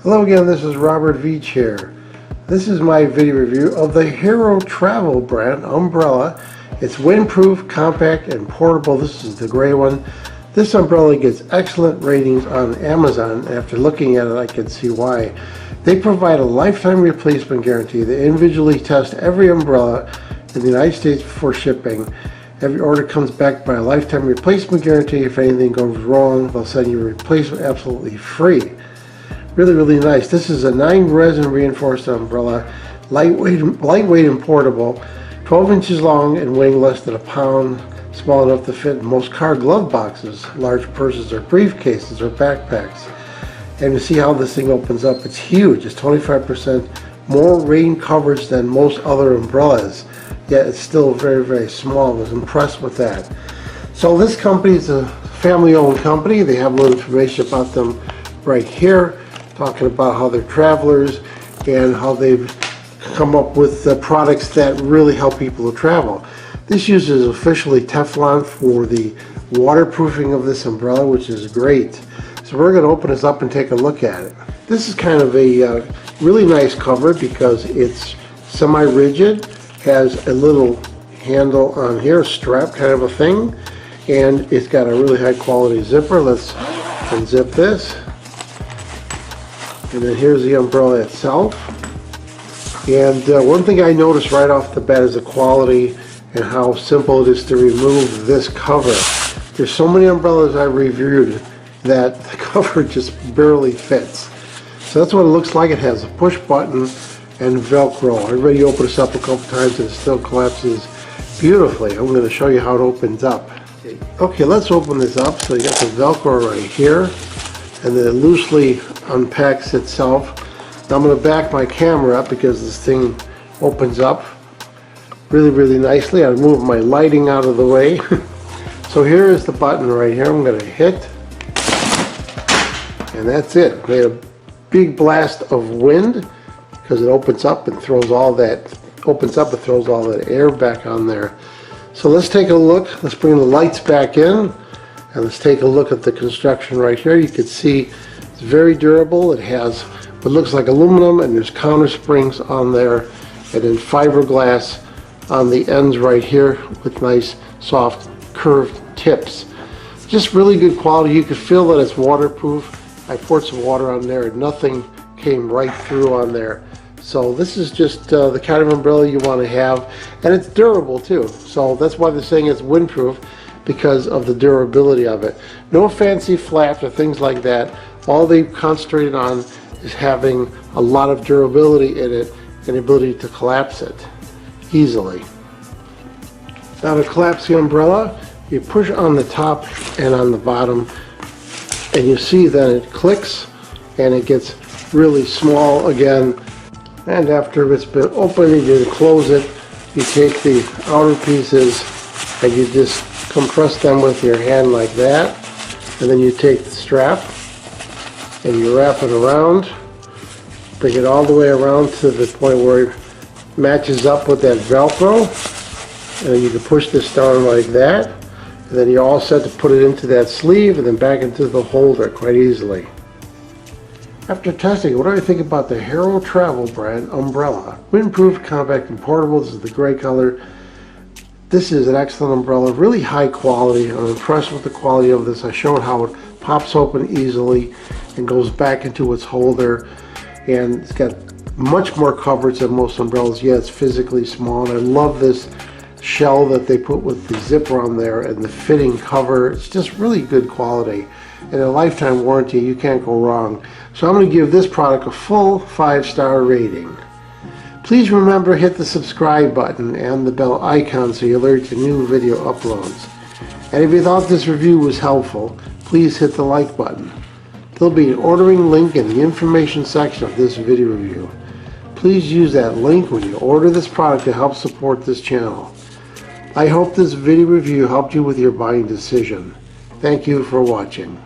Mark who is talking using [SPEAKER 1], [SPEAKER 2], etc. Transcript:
[SPEAKER 1] Hello again, this is Robert Veach here. This is my video review of the Hero Travel brand umbrella. It's windproof, compact, and portable. This is the gray one. This umbrella gets excellent ratings on Amazon. After looking at it, I can see why. They provide a lifetime replacement guarantee. They individually test every umbrella in the United States before shipping. Every order comes back by a lifetime replacement guarantee. If anything goes wrong, they'll send you a replacement absolutely free. Really nice. This is a 9 resin reinforced umbrella, lightweight and portable, 12 inches long and weighing less than a pound, small enough to fit in most car glove boxes, large purses or briefcases or backpacks. And you see how this thing opens up. It's huge. It's 25% more rain coverage than most other umbrellas, yet it's still very small. I was impressed with that. So this company is a family-owned company. They have a little information about them right here, talking about how they're travelers and how they've come up with products that really help people to travel. This uses officially Teflon for the waterproofing of this umbrella, which is great. So we're going to open this up and take a look at it. This is kind of a really nice cover because it's semi-rigid, has a little handle on here, strap kind of a thing, and it's got a really high quality zipper. Let's unzip this. And then here's the umbrella itself. And one thing I noticed right off the bat is the quality and how simple it is to remove this cover. There's so many umbrellas I reviewed that the cover just barely fits. So that's what it looks like. It has a push button and Velcro. I already opened this up a couple times and it still collapses beautifully. I'm going to show you how it opens up. Okay, let's open this up. So you got the Velcro right here, and then it loosely unpacks itself. Now I'm going to back my camera up because this thing opens up really nicely. I'll move my lighting out of the way. So here is the button right here. I'm going to hit, and that's it. Made a big blast of wind because it opens up and throws all that air back on there. So let's take a look. Let's bring the lights back in and let's take a look at the construction right here. You can see it's very durable. It has what looks like aluminum, and there's counter springs on there, and then fiberglass on the ends right here with nice soft curved tips. Just really good quality. You can feel that it's waterproof. I poured some water on there and nothing came right through on there. So this is just the kind of umbrella you want to have, and it's durable too. So that's why they're saying it's windproof, because of the durability of it. No fancy flaps or things like that. All they've concentrated on is having a lot of durability in it and the ability to collapse it easily. Now to collapse the umbrella, you push on the top and on the bottom, and you see that it clicks and it gets really small again. And after it's been opened, you close it. You take the outer pieces and you just compress them with your hand like that, and then you take the strap and you wrap it around, bring it all the way around to the point where it matches up with that Velcro, and then you can push this down like that, and then you're all set to put it into that sleeve and then back into the holder quite easily. After testing, what do I think about the Hero Travel brand umbrella? Windproof, compact, and portable. This is the gray color. This is an excellent umbrella, really high quality. I'm impressed with the quality of this. I showed how it pops open easily and goes back into its holder, and it's got much more coverage than most umbrellas. Yeah, it's physically small, and I love this shell that they put with the zipper on there and the fitting cover. It's just really good quality, and a lifetime warranty. You can't go wrong. So I'm going to give this product a full 5-star rating. Please remember, hit the subscribe button and the bell icon so you're alerted to new video uploads. And if you thought this review was helpful, please hit the like button. There'll be an ordering link in the information section of this video review. Please use that link when you order this product to help support this channel. I hope this video review helped you with your buying decision. Thank you for watching.